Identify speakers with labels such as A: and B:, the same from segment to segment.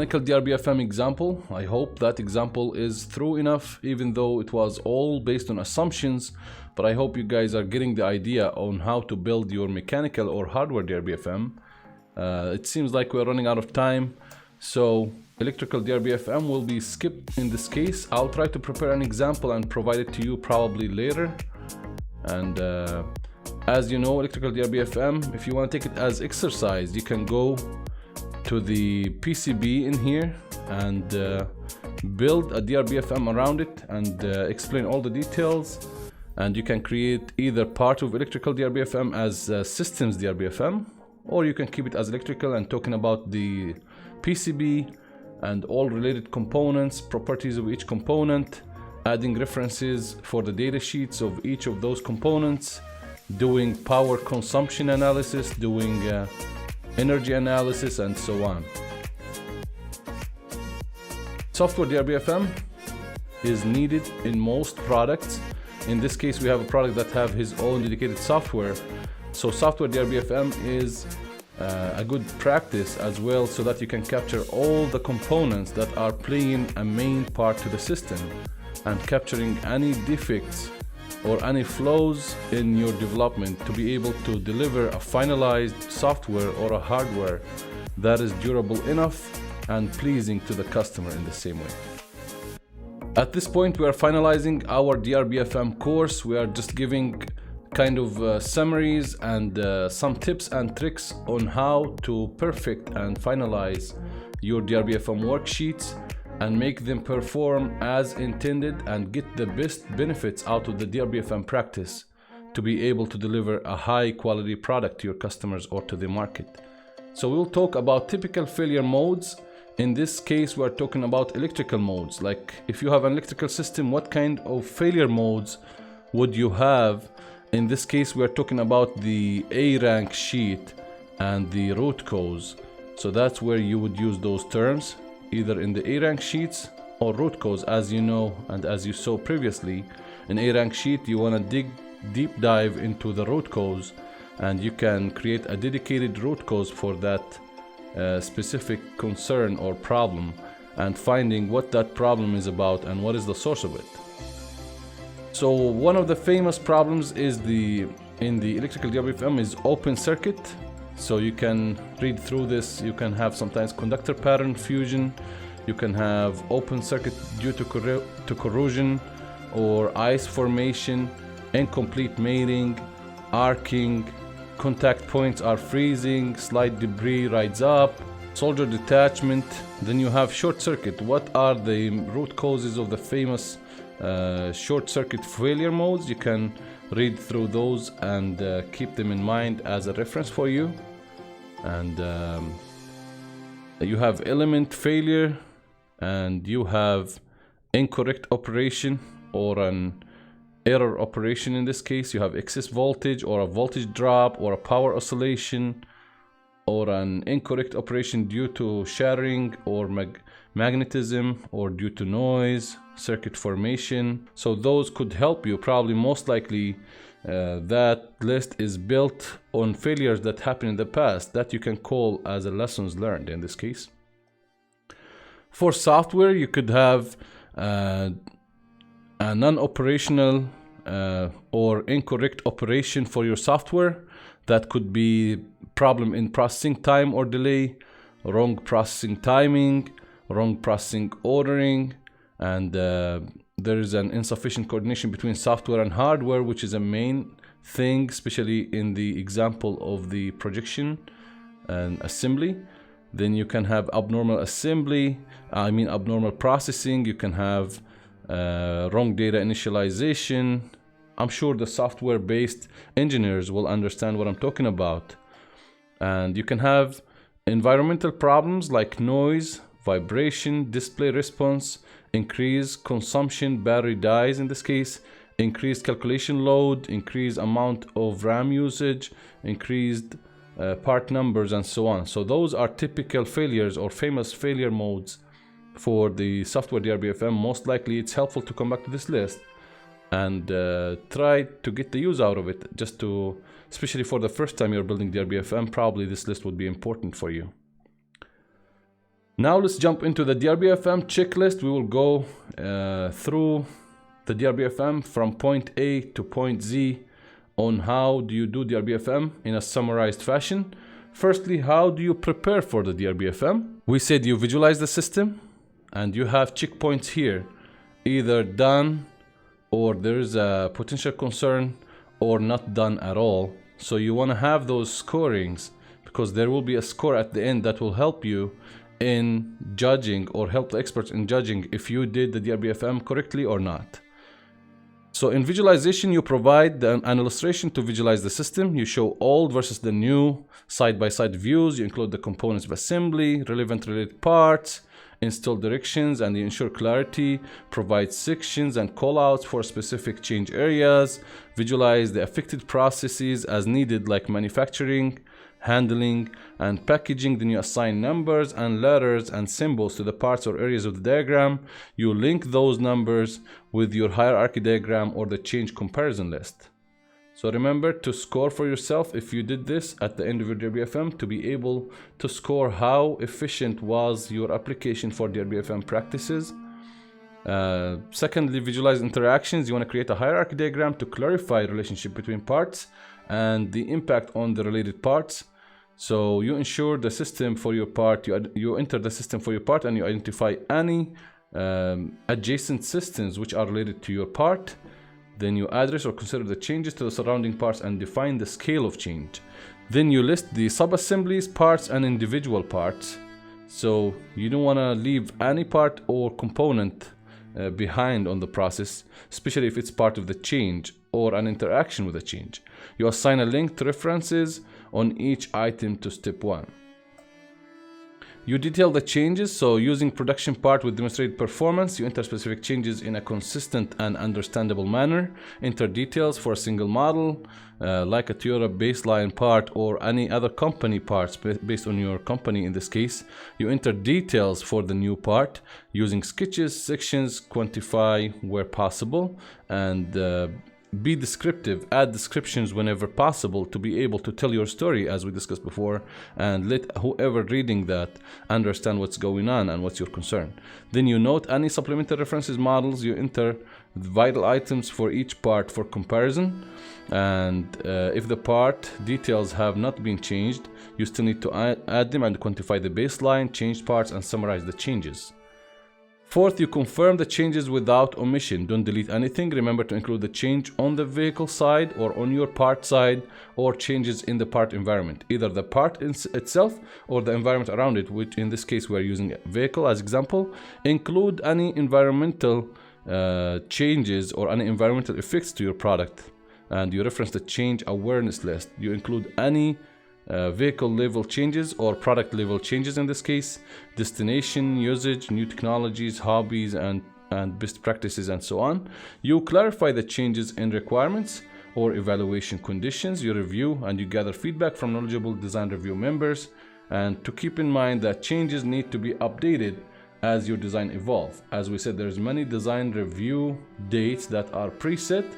A: mechanical DRBFM example. I hope that example is thorough enough, even though it was all based on assumptions, but I hope you guys are getting the idea on how to build your mechanical or hardware DRBFM. It seems like we're running out of time, so electrical DRBFM will be skipped in this case. I'll try to prepare an example and provide it to you probably later. And as you know, electrical DRBFM, if you want to take it as exercise, you can go to the PCB in here and build a DRBFM around it and explain all the details. And you can create either part of electrical DRBFM as systems DRBFM, or you can keep it as electrical and talking about the PCB and all related components, properties of each component, adding references for the data sheets of each of those components, doing power consumption analysis, doing energy analysis, and so on. Software DRBFM is needed in most products. In this case, we have a product that have his own dedicated software. So software DRBFM is a good practice as well, so that you can capture all the components that are playing a main part to the system and capturing any defects or any flaws in your development to be able to deliver a finalized software or a hardware that is durable enough and pleasing to the customer in the same way. At this point, we are finalizing our DRBFM course. We are just giving kind of summaries and some tips and tricks on how to perfect and finalize your DRBFM worksheets and make them perform as intended and get the best benefits out of the DRBFM practice to be able to deliver a high quality product to your customers or to the market. So we'll talk about typical failure modes. In this case, we're talking about electrical modes. Like if you have an electrical system, what kind of failure modes would you have? In this case, we're talking about the A rank sheet and the root cause. So that's where you would use those terms, either in the A rank sheets or root cause. As you know, and as you saw previously, in A rank sheet, you want to dig deep dive into the root cause, and you can create a dedicated root cause for that specific concern or problem, and finding what that problem is about and what is the source of it. So one of the famous problems is in the electrical DRBFM is open circuit. So you can read through this. You can have sometimes conductor pattern fusion. You can have open circuit due to corrosion or ice formation, incomplete mating, arcing, contact points are freezing, slide debris rides up, solder detachment. Then you have short circuit. What are the root causes of the famous short circuit failure modes? You can read through those and keep them in mind as a reference for you. And you have element failure, and you have incorrect operation or an error operation. In this case, you have excess voltage or a voltage drop or a power oscillation, or an incorrect operation due to shattering or magnetism, or due to noise, circuit formation. So those could help you. Probably most likely that list is built on failures that happened in the past that you can call as a lessons learned in this case. For software, you could have a non-operational or incorrect operation for your software. That could be problem in processing time or delay, wrong processing timing, wrong processing ordering, and there is an insufficient coordination between software and hardware, which is a main thing, especially in the example of the projection and assembly. Then you can have abnormal abnormal processing. You can have wrong data initialization. I'm sure the software-based engineers will understand what I'm talking about. And you can have environmental problems like noise, vibration, display response, increased consumption, battery dies in this case, increased calculation load, increased amount of RAM usage, increased part numbers, and so on. So those are typical failures or famous failure modes for the software DRBFM. Most likely it's helpful to come back to this list and try to get the use out of it, just to, especially for the first time you're building DRBFM, probably this list would be important for you. Now let's jump into the DRBFM checklist. We will go through the DRBFM from point A to point Z on how do you do DRBFM in a summarized fashion. Firstly, how do you prepare for the DRBFM? We said you visualize the system and you have checkpoints here, either done or there's a potential concern or not done at all. So you want to have those scorings because there will be a score at the end that will help you in judging or help the experts in judging if you did the DRBFM correctly or not. So in visualization, you provide an illustration to visualize the system. You show old versus the new side-by-side views. You include the components of assembly, relevant related parts, install directions, and you ensure clarity. Provide sections and callouts for specific change areas. Visualize the affected processes as needed, like manufacturing, handling, and packaging. Then you assign numbers and letters and symbols to the parts or areas of the diagram. You link those numbers with your hierarchy diagram or the change comparison list. So remember to score for yourself if you did this at the end of your DRBFM to be able to score how efficient was your application for DRBFM practices. Secondly, visualize interactions. You want to create a hierarchy diagram to clarify relationship between parts and the impact on the related parts. So you ensure the system for your part, you enter the system for your part and you identify any adjacent systems which are related to your part. Then you address or consider the changes to the surrounding parts and define the scale of change. Then you list the sub-assemblies, parts, and individual parts. So you don't want to leave any part or component behind on the process, especially if it's part of the change or an interaction with a change. You assign a link to references on each item to step 1. You detail the changes, so using production part with demonstrated performance, you enter specific changes in a consistent and understandable manner. Enter details for a single model, like a Toyota baseline part or any other company parts based on your company in this case. You enter details for the new part using sketches, sections, quantify where possible, and be descriptive, add descriptions whenever possible to be able to tell your story as we discussed before and let whoever reading that understand what's going on and what's your concern. Then you note any supplemental references models. You enter the vital items for each part for comparison, and if the part details have not been changed, you still need to add them and quantify the baseline, changed parts, and summarize the changes. Fourth, you confirm the changes without omission. Don't delete anything. Remember to include the change on the vehicle side or on your part side, or changes in the part environment, either the part itself or the environment around it, which in this case we're using a vehicle as example. Include any environmental changes or any environmental effects to your product, and you reference the change awareness list. You include any vehicle level changes or product level changes in this case, destination, usage, new technologies, hobbies, and best practices, and so on. You clarify the changes in requirements or evaluation conditions. You review and you gather feedback from knowledgeable design review members, and to keep in mind that changes need to be updated as your design evolves. As we said, there's many design review dates that are preset,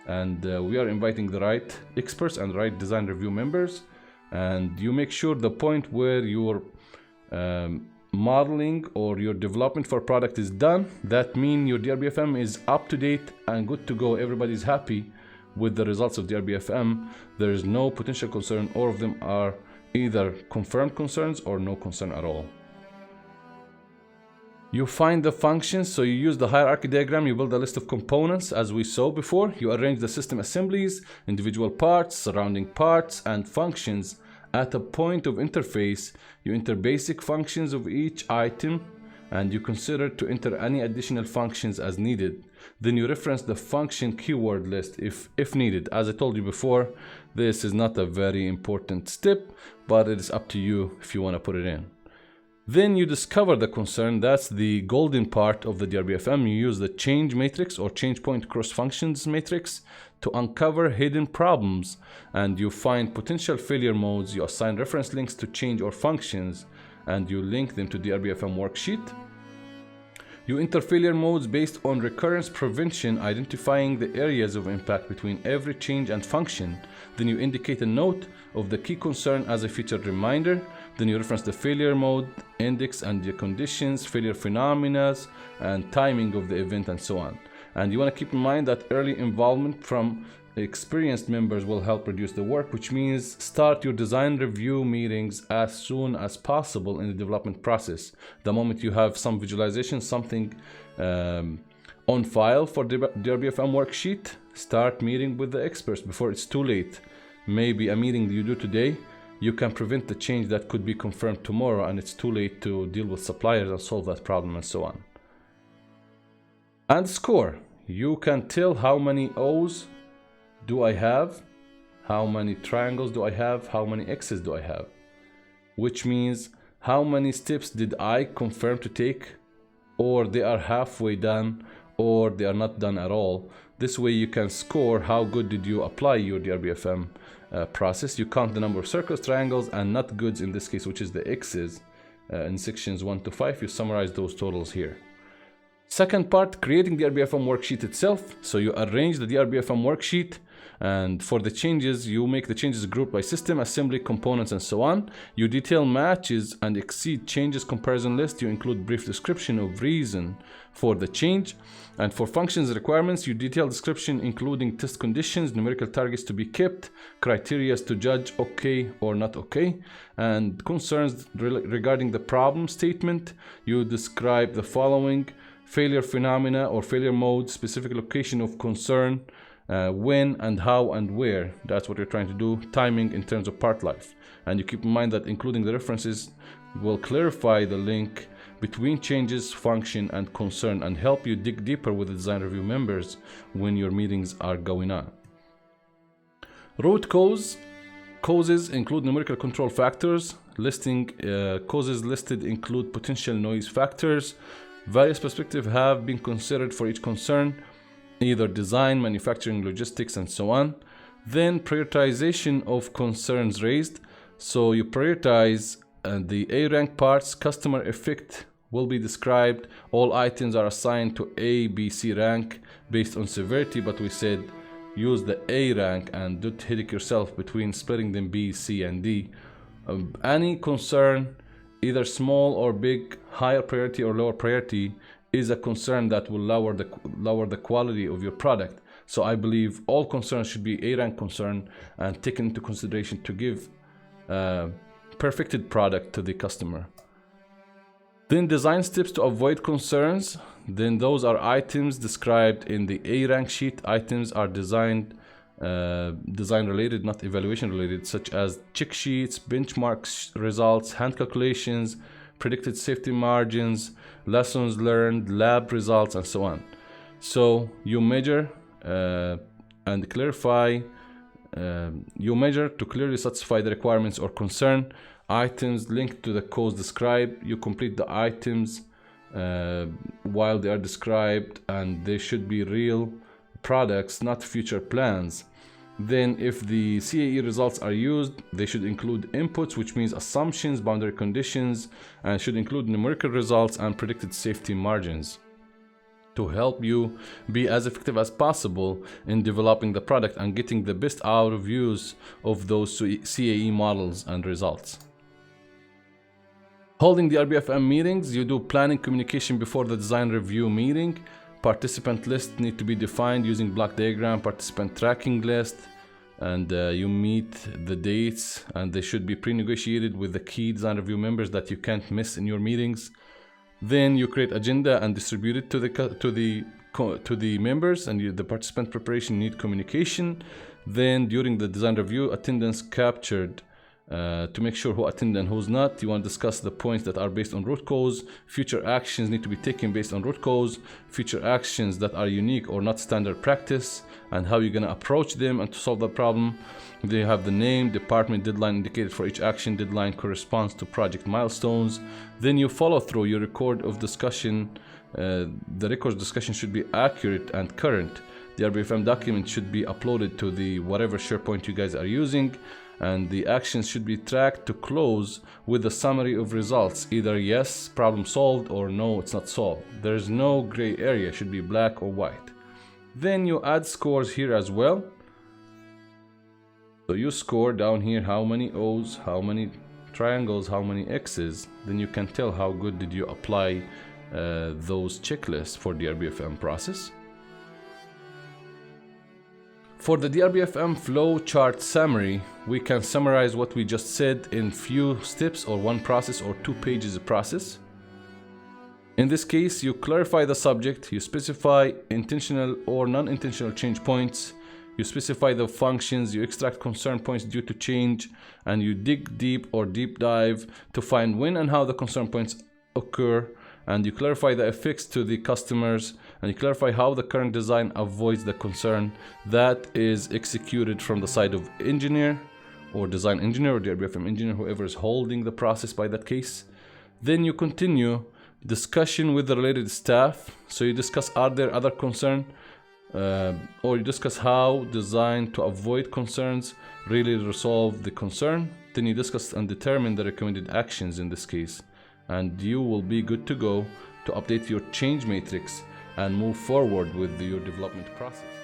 A: and we are inviting the right experts and right design review members. And you make sure the point where your modeling or your development for product is done, that means your DRBFM is up to date and good to go. Everybody's happy with the results of DRBFM. There is no potential concern. All of them are either confirmed concerns or no concern at all. You find the functions, so you use the hierarchy diagram. You build a list of components as we saw before. You arrange the system assemblies, individual parts, surrounding parts, and functions at a point of interface. You enter basic functions of each item, and you consider to enter any additional functions as needed. Then you reference the function keyword list if needed. As I told you before, this is not a very important step, but it is up to you if you want to put it in. Then you discover the concern. That's the golden part of the DRBFM. You use the change matrix or change point cross functions matrix to uncover hidden problems, and you find potential failure modes. You assign reference links to change or functions, and you link them to the DRBFM worksheet. You enter failure modes based on recurrence prevention, identifying the areas of impact between every change and function. Then you indicate a note of the key concern as a featured reminder. Then you reference the failure mode, index and the conditions, failure phenomena, and timing of the event, and so on. And you want to keep in mind that early involvement from experienced members will help reduce the work, which means start your design review meetings as soon as possible in the development process. The moment you have some visualization, something on file for the DRBFM worksheet, start meeting with the experts before it's too late. Maybe a meeting you do today, you can prevent the change that could be confirmed tomorrow, and it's too late to deal with suppliers and solve that problem, and so on. And score. You can tell how many O's do I have, how many triangles do I have, how many X's do I have, which means how many steps did I confirm to take, or they are halfway done, or they are not done at all. This way you can score how good did you apply your DRBFM process. You count the number of circles, triangles, and not goods in this case, which is the X's in sections 1 to 5. You summarize those totals here. Second part, creating the DRBFM worksheet itself. So you arrange the DRBFM worksheet, and for the changes, you make the changes grouped by system, assembly, components, and so on. You detail matches and exceed changes comparison list. You include brief description of reason for the change. And for functions requirements, you detail description including test conditions, numerical targets to be kept, criteria to judge okay or not okay, and concerns regarding the problem statement. You describe the following: failure phenomena or failure mode, specific location of concern, when and how and where. That's what you're trying to do. Timing in terms of part life. And you keep in mind that including the references will clarify the link between changes, function, and concern, and help you dig deeper with the design review members when your meetings are going on. Root causes include numerical control factors. Listing causes listed include potential noise factors. Various perspectives have been considered for each concern, either design, manufacturing, logistics, and so on. Then prioritization of concerns raised. So you prioritize the A rank parts. Customer effect will be described. All items are assigned to A, B, C rank based on severity, but we said use the A rank and don't headache yourself between splitting them B, C, and D. Any concern, either small or big, higher priority or lower priority, is a concern that will lower the quality of your product. So I believe all concerns should be A rank concern and taken into consideration to give perfected product to the customer. Then design steps to avoid concerns. Then those are items described in the A rank sheet. Items are design related, not evaluation related, such as check sheets, benchmarks, results, hand calculations, predicted safety margins, lessons learned, lab results, and so on. So you measure and clarify. You measure to clearly satisfy the requirements or concern. Items linked to the cause described. You complete the items while they are described, and they should be real products, not future plans. Then if the CAE results are used, they should include inputs, which means assumptions, boundary conditions, and should include numerical results and predicted safety margins to help you be as effective as possible in developing the product and getting the best out of use of those CAE models and results. Holding the DRBFM meetings, you do planning communication before the design review meeting. Participant list need to be defined using block diagram, participant tracking list, and you meet the dates, and they should be pre-negotiated with the key design review members that you can't miss in your meetings. Then you create agenda and distribute it to the members, and the participant preparation need communication. Then during the design review, attendance captured to make sure who attended and who's not. You want to discuss the points that are based on root cause. Future actions need to be taken based on root cause. Future actions that are unique or not standard practice, and how you're going to approach them and to solve the problem. They have the name, department, deadline indicated for each action. Deadline corresponds to project milestones. Then you follow through your record of discussion. The record of discussion should be accurate and current. The DRBFM document should be uploaded to the whatever SharePoint you guys are using, and the actions should be tracked to close with a summary of results, either yes, problem solved, or no, it's not solved. There's no gray area, it should be black or white. Then you add scores here as well. So you score down here how many O's, how many triangles, how many X's, then you can tell how good did you apply those checklists for DRBFM process. For the DRBFM flow chart summary, we can summarize what we just said in few steps or one process or 2 pages of process. In this case, you clarify the subject, you specify intentional or non-intentional change points, you specify the functions, you extract concern points due to change, and you dig deep or deep dive to find when and how the concern points occur, and you clarify the effects to the customers, and you clarify how the current design avoids the concern that is executed from the side of engineer or design engineer or DRBFM engineer, whoever is holding the process by that case. Then you continue discussion with the related staff. So you discuss, are there other concerns, or you discuss how design to avoid concerns really resolve the concern. Then you discuss and determine the recommended actions in this case, and you will be good to go to update your change matrix and move forward with your development process.